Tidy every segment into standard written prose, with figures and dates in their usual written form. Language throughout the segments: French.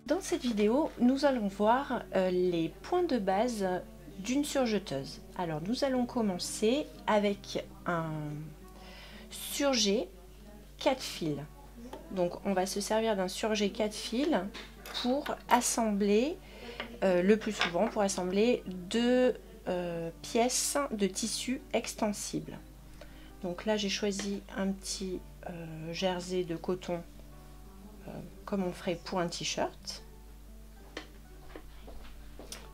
Dans cette vidéo, nous allons voir les points de base d'une surjeteuse. Alors nous allons commencer avec un surjet 4 fils. Donc on va se servir d'un surjet 4 fils pour assembler, le plus souvent pour assembler deux pièces de tissu extensible. Donc là j'ai choisi un petit jersey de coton comme on ferait pour un t-shirt.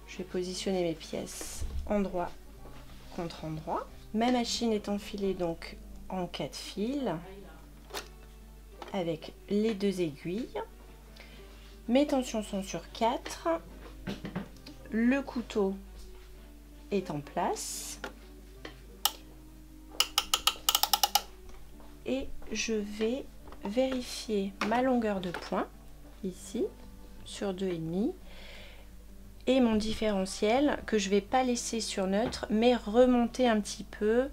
Je vais positionner mes pièces endroit contre endroit. Ma machine est enfilée donc en 4 fils avec les deux aiguilles. Mes tensions sont sur 4. Le couteau est en place. Et je vais vérifier ma longueur de point ici sur 2,5 et mon différentiel que je vais pas laisser sur neutre mais remonter un petit peu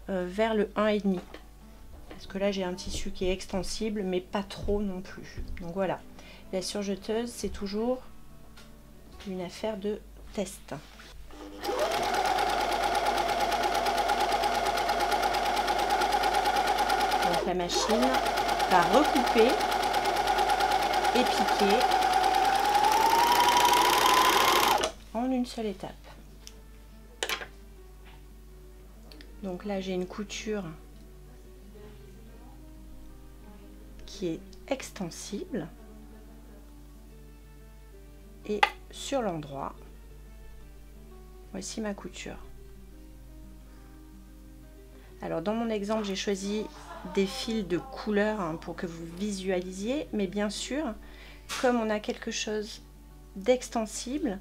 vers le 1,5 parce que là j'ai un tissu qui est extensible mais pas trop non plus. Donc voilà, la surjeteuse c'est toujours une affaire de test. Donc la machine va recouper et piquer en une seule étape. Donc là j'ai une couture qui est extensible et sur l'endroit voici ma couture. Alors dans mon exemple j'ai choisi des fils de couleur hein, pour que vous visualisiez, mais bien sûr comme on a quelque chose d'extensible,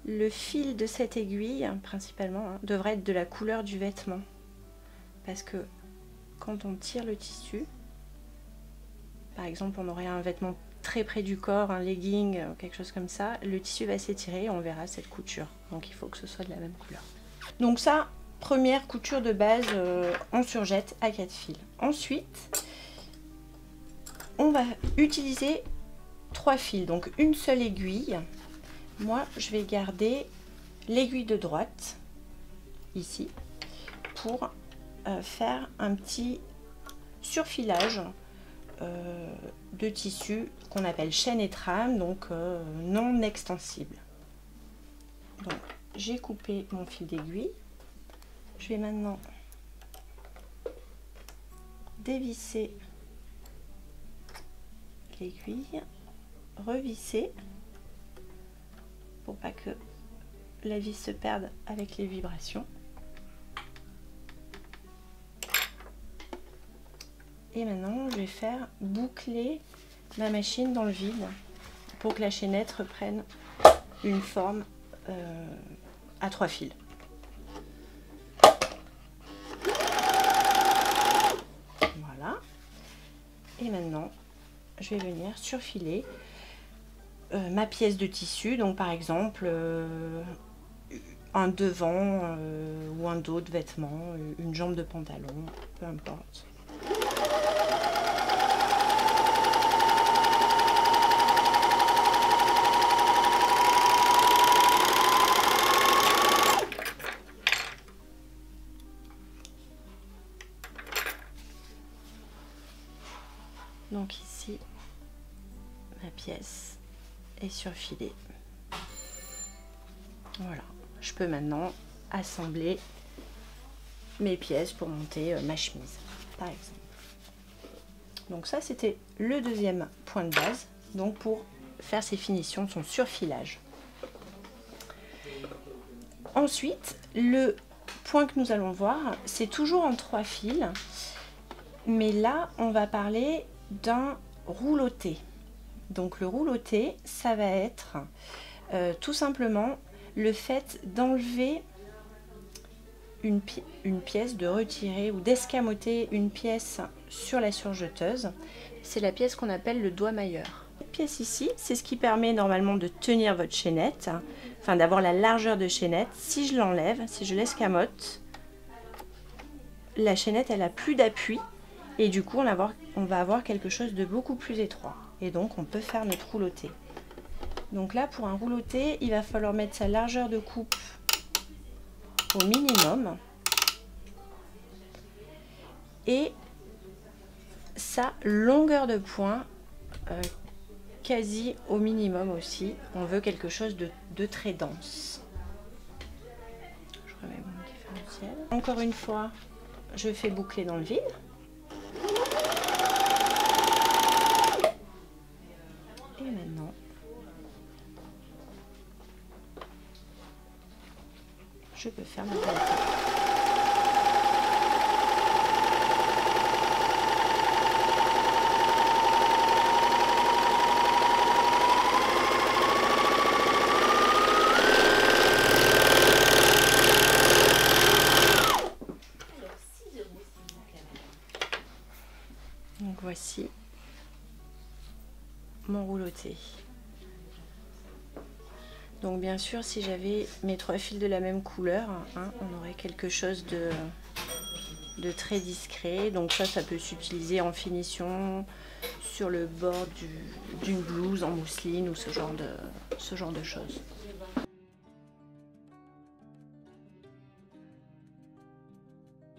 le fil de cette aiguille principalement hein, devrait être de la couleur du vêtement, parce que quand on tire le tissu, par exemple on aurait un vêtement très près du corps, un legging, quelque chose comme ça, le tissu va s'étirer et on verra cette couture, donc il faut que ce soit de la même couleur. Donc ça, première couture de base en surjette à 4 fils. Ensuite, on va utiliser 3 fils, donc une seule aiguille. Moi, je vais garder l'aiguille de droite, ici, pour faire un petit surfilage de tissu qu'on appelle chaîne et trame, donc non extensible. Donc, j'ai coupé mon fil d'aiguille. Je vais maintenant dévisser l'aiguille, revisser pour pas que la vis se perde avec les vibrations. Et maintenant je vais faire boucler ma machine dans le vide pour que la chaînette reprenne une forme à 3 fils. Voilà. Et maintenant je vais venir surfiler ma pièce de tissu, donc par exemple un devant ou un dos de vêtement, une jambe de pantalon, peu importe. Donc ici, ma pièce est surfilée. Voilà, je peux maintenant assembler mes pièces pour monter ma chemise, par exemple. Donc ça, c'était le deuxième point de base, donc pour faire ces finitions, son surfilage. Ensuite, le point que nous allons voir, c'est toujours en 3 fils, mais là, on va parler d'un rouloté. Donc le rouloté, ça va être tout simplement le fait d'enlever une pièce, de retirer ou d'escamoter une pièce sur la surjeteuse. C'est la pièce qu'on appelle le doigt mailleur. Cette pièce ici, c'est ce qui permet normalement de tenir votre chaînette, enfin d'avoir la largeur de chaînette. Si je l'enlève, si je l'escamote, la chaînette elle a plus d'appui et du coup on va avoir quelque chose de beaucoup plus étroit et donc on peut faire notre rouloté. Donc là, pour un rouloté, il va falloir mettre sa largeur de coupe au minimum et sa longueur de point quasi au minimum aussi. On veut quelque chose de très dense. Je remets mon différentiel. Encore une fois, je fais boucler dans le vide. Et maintenant, je peux faire ma roulotte. Donc voici mon rouloté. Donc bien sûr, si j'avais mes 3 fils de la même couleur, hein, on aurait quelque chose de très discret. Donc ça peut s'utiliser en finition sur le bord d'une blouse en mousseline ou ce genre de choses.